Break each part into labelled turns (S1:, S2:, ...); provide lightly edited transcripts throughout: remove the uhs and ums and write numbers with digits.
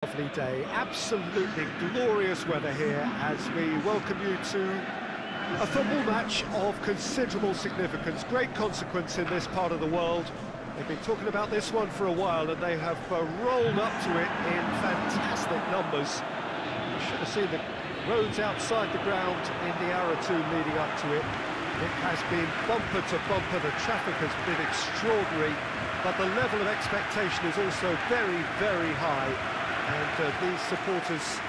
S1: Lovely day, absolutely glorious weather here as we welcome you to a football match of considerable significance, great consequence in this part of the world. They've been talking about this one for a while and they have rolled up to it in fantastic numbers. You should have seen the roads outside the ground in the hour or two leading up to it. It has been bumper to bumper, the traffic has been extraordinary, but the level of expectation is also very, very high. And these supporters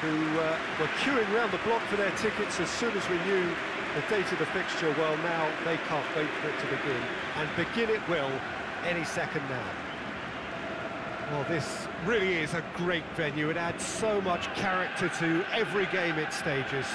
S1: who were queuing round the block for their tickets as soon as we knew the date of the fixture, well, now they can't wait for it to begin. And begin it will any second now. Well, this really is a great venue. It adds so much character to every game it stages.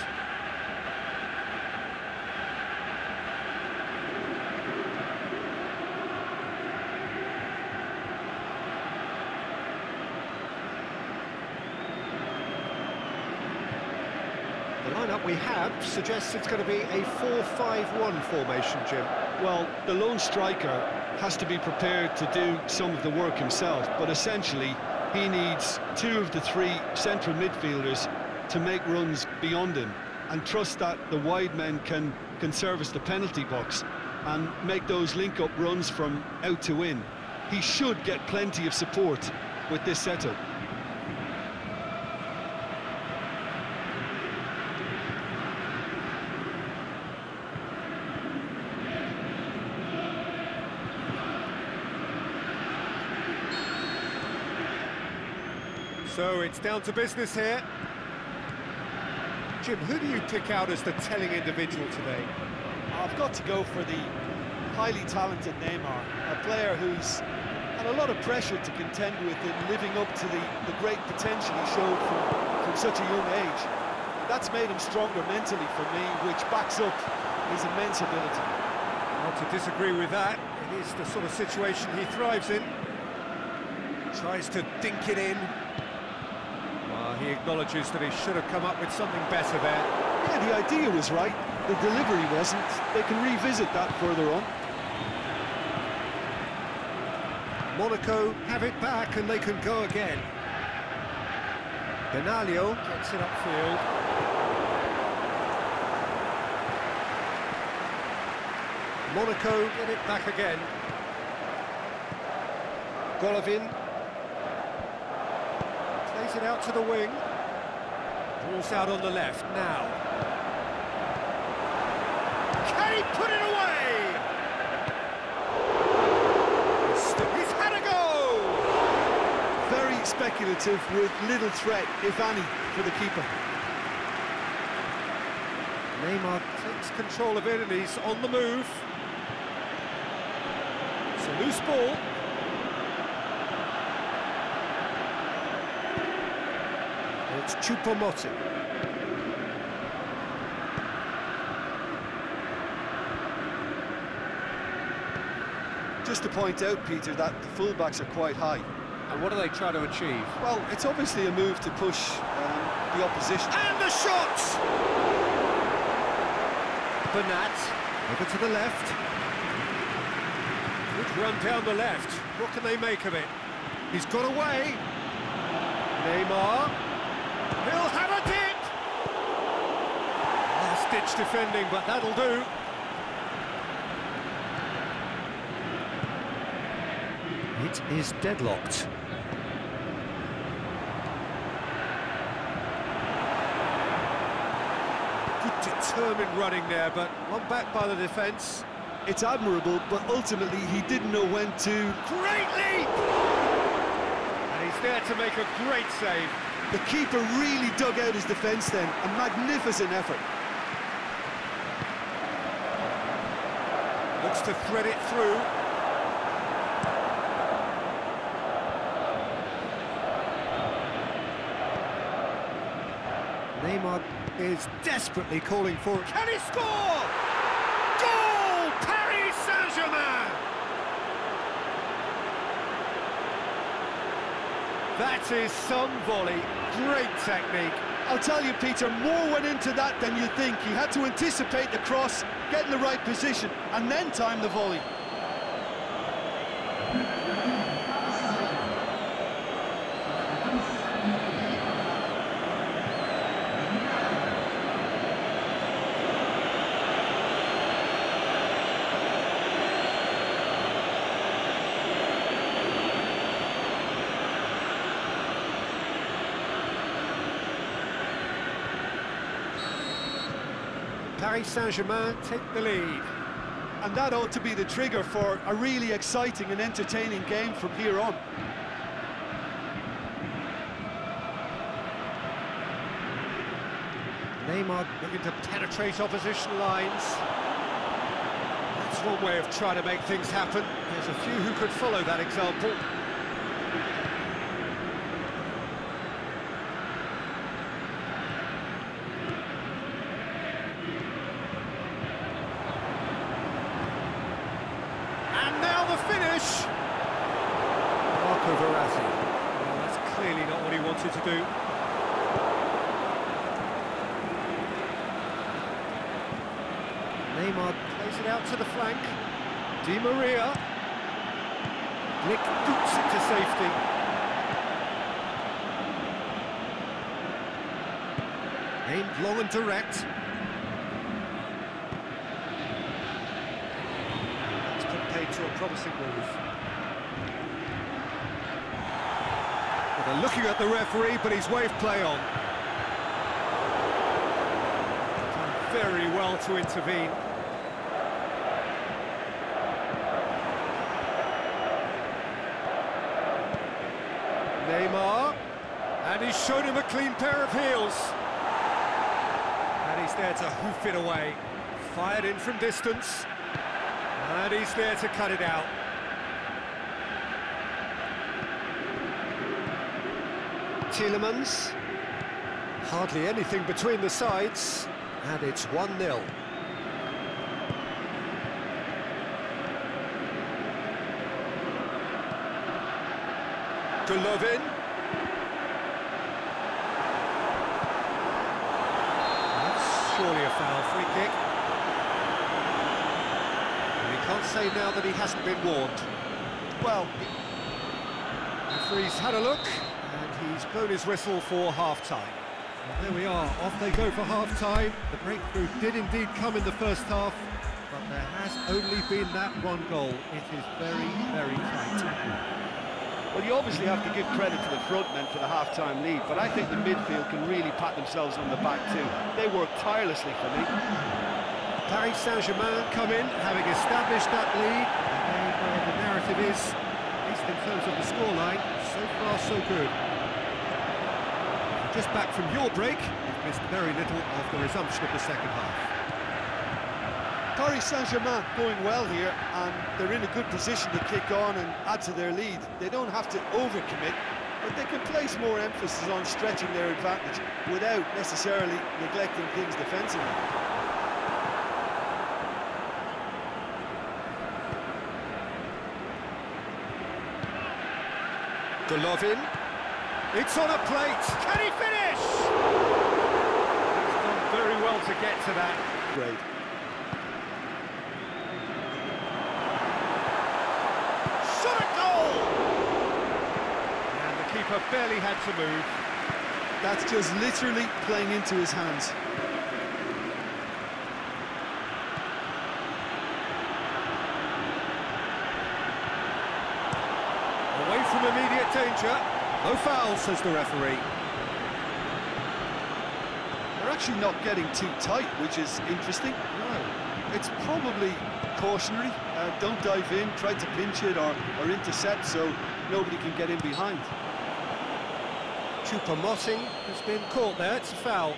S1: The lineup we have suggests it's going to be a 4-5-1 formation, Jim.
S2: Well, the lone striker has to be prepared to do some of the work himself, but essentially he needs two of the three central midfielders to make runs beyond him and trust that the wide men can service the penalty box and make those link-up runs from out to in. He should get plenty of support with this setup.
S1: So it's down to business here. Jim, who do you pick out as the telling individual today?
S2: I've got to go for the highly talented Neymar, a player who's had a lot of pressure to contend with in living up to the great potential he showed from such a young age. That's made him stronger mentally for me, which backs up his immense ability.
S1: Not to disagree with that. It is the sort of situation he thrives in. Tries to dink it in. He acknowledges that he should have come up with something better there.
S2: Yeah, the idea was right, the delivery wasn't. They can revisit that further on.
S1: Monaco have it back and they can go again. Benaglio gets it upfield. Monaco get it back again. Golovin plays it out to the wing. Ball's out on the left now. Can he put it away? He's had a go!
S2: Very speculative with little threat, if any, for the keeper.
S1: Neymar takes control of it and he's on the move. It's a loose ball. It's Choupo-Moting.
S2: Just to point out, Peter, that the fullbacks are quite high.
S1: And what do they try to achieve?
S2: Well, it's obviously a move to push the opposition.
S1: And the shot! Bernat, over to the left. Good run down the left. What can they make of it? He's got away. Neymar. He'll have a dip! Last-ditch defending, but that'll do. It is deadlocked. Good determined running there, but one back by the defence.
S2: It's admirable, but ultimately he didn't know when to...
S1: Great leap! And he's there to make a great save.
S2: The keeper really dug out his defence then, a magnificent effort.
S1: Looks to thread it through. Neymar is desperately calling for it. Can he score? Goal! Paris Saint-Germain! That is some volley. Great technique.
S2: I'll tell you, Peter, more went into that than you think. He had to anticipate the cross, get in the right position, and then time the volley.
S1: Paris Saint-Germain take the lead.
S2: And that ought to be the trigger for a really exciting and entertaining game from here on.
S1: Neymar looking to penetrate opposition lines. That's one way of trying to make things happen. There's a few who could follow that example. And now the finish! Marco Verratti. Well, that's clearly not what he wanted to do. Neymar plays it out to the flank. Di Maria. Glick boots it to safety. Aimed long and direct. That's put paid to a promising move. Well, they're looking at the referee, but he's waved play on. Done very well to intervene. Neymar, and he's shown him a clean pair of heels. And he's there to hoof it away. Fired in from distance. And he's there to cut it out. Tielemans. Hardly anything between the sides. And it's 1-0. Golovin. That's surely a foul, free kick. And we can't say now that he hasn't been warned. Well, the referee's had a look, and he's blown his whistle for half-time. Well, there we are, off they go for half-time. The breakthrough did indeed come in the first half, but there has only been that one goal. It is very, very tight.
S2: Well, you obviously have to give credit to the front men for the half-time lead, but I think the midfield can really pat themselves on the back too. They work tirelessly for me.
S1: Paris Saint-Germain come in, having established that lead. And the narrative is, at least in terms of the scoreline, so far so good. Just back from your break, you've missed very little of the resumption of the second half.
S2: Paris Saint-Germain going well here, and they're in a good position to kick on and add to their lead. They don't have to overcommit, but they can place more emphasis on stretching their advantage without necessarily neglecting things defensively.
S1: Golovin. It's on a plate. Can he finish? He's done very well to get to that.
S2: Great.
S1: Keeper barely had to move.
S2: That's just literally playing into his hands.
S1: Away from immediate danger. No foul, says the referee.
S2: They're actually not getting too tight, which is interesting.
S1: No.
S2: It's probably cautionary. Don't dive in, try to pinch it or intercept so nobody can get in behind.
S1: Choupo-Moting has been caught there, it's a foul.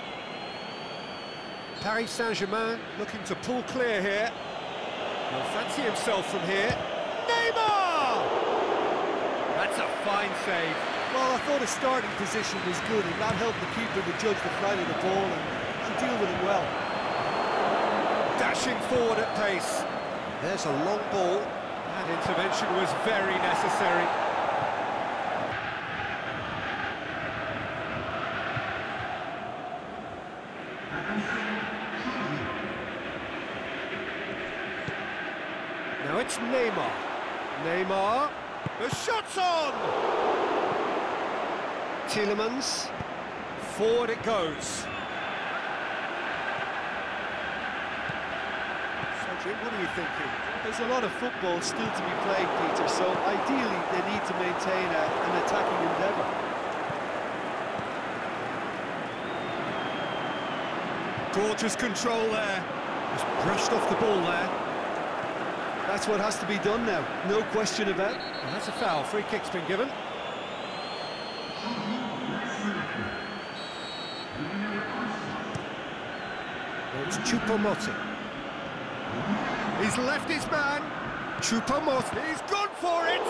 S1: Paris Saint-Germain looking to pull clear here. He'll fancy himself from here. Neymar! That's a fine save.
S2: Well, I thought his starting position was good, and that helped the keeper to judge the flight of the ball and deal with it well.
S1: Dashing forward at pace. There's a long ball. That intervention was very necessary. Now it's Neymar. Neymar. The shot's on! Tielemans. Forward it goes. So, Jim, what are you thinking?
S2: There's a lot of football still to be played, Peter, so ideally they need to maintain an attacking endeavour.
S1: Gorgeous control there. Just brushed off the ball there.
S2: That's what has to be done now, no question about it.
S1: And that's a foul. Free kick's been given. It's Choupo-Moting. He's left his man. Choupo-Moting. He's gone for it.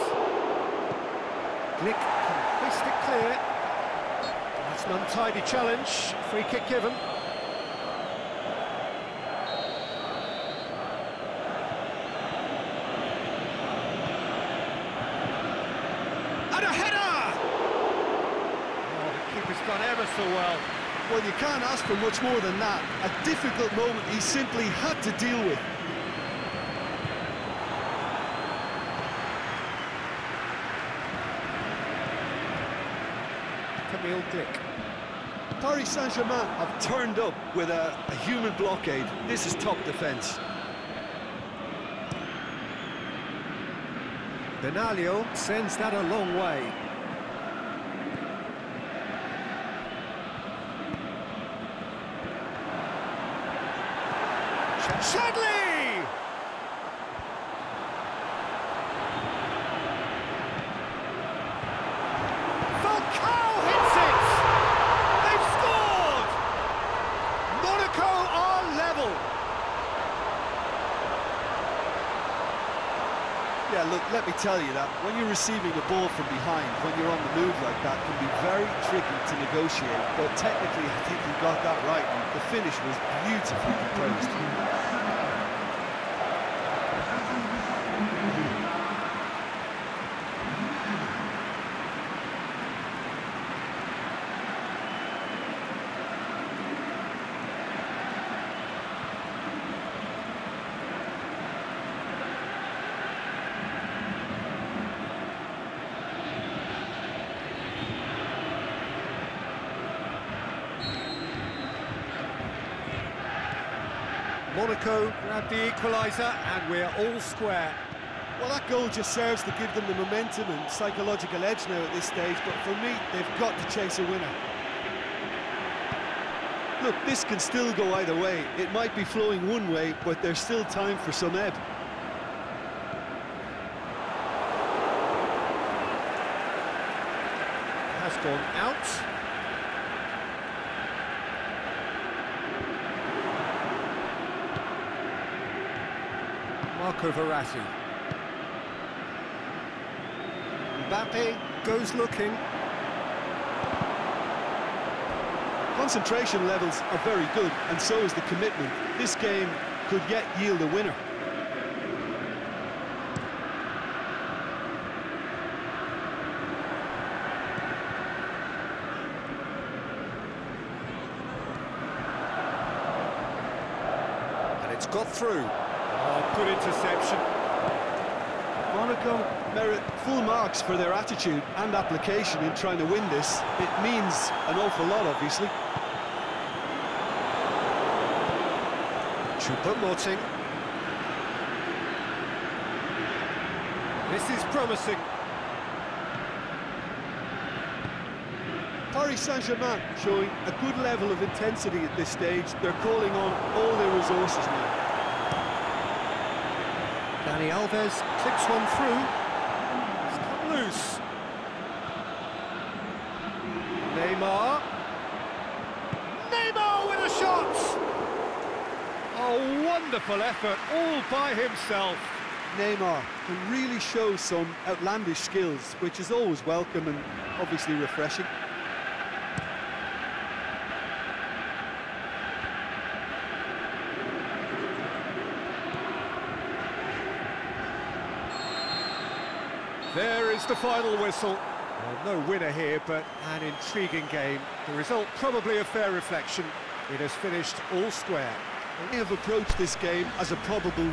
S1: Glick can hoist it clear. That's an untidy challenge. Free kick given. And a header! Oh, the keeper's done ever so well.
S2: Well, you can't ask for much more than that. A difficult moment he simply had to deal with.
S1: Camille Glick.
S2: Paris Saint-Germain have turned up with a human blockade. This is top defence.
S1: Benaglio sends that a long way. Shadley! Falcao hits it! They've scored! Monaco are level.
S2: Yeah, look, let me tell you that when you're receiving a ball from behind, when you're on the move like that, it can be very tricky to negotiate. But technically, I think he got that right, and the finish was beautifully composed.
S1: Monaco grab the equaliser and we're all square.
S2: Well, that goal just serves to give them the momentum and psychological edge now at this stage, but for me, they've got to chase a winner. Look, this can still go either way. It might be flowing one way, but there's still time for some ebb.
S1: Has gone out. Marco Verratti. Mbappe goes looking.
S2: Concentration levels are very good, and so is the commitment. This game could yet yield a winner.
S1: And it's got through. Oh, good interception.
S2: Monaco merit full marks for their attitude and application in trying to win this. It means an awful lot, obviously.
S1: Choupo-Moting. This is promising.
S2: Paris Saint-Germain showing a good level of intensity at this stage. They're calling on all their resources now.
S1: Dani Alves clips one through. It's come loose. Neymar. Neymar with a shot! Oh, wonderful effort, all by himself.
S2: Neymar can really show some outlandish skills, which is always welcome and obviously refreshing.
S1: There is the final whistle. Well, no winner here, but an intriguing game. The result probably a fair reflection. It has finished all square.
S2: They have approached this game as a probable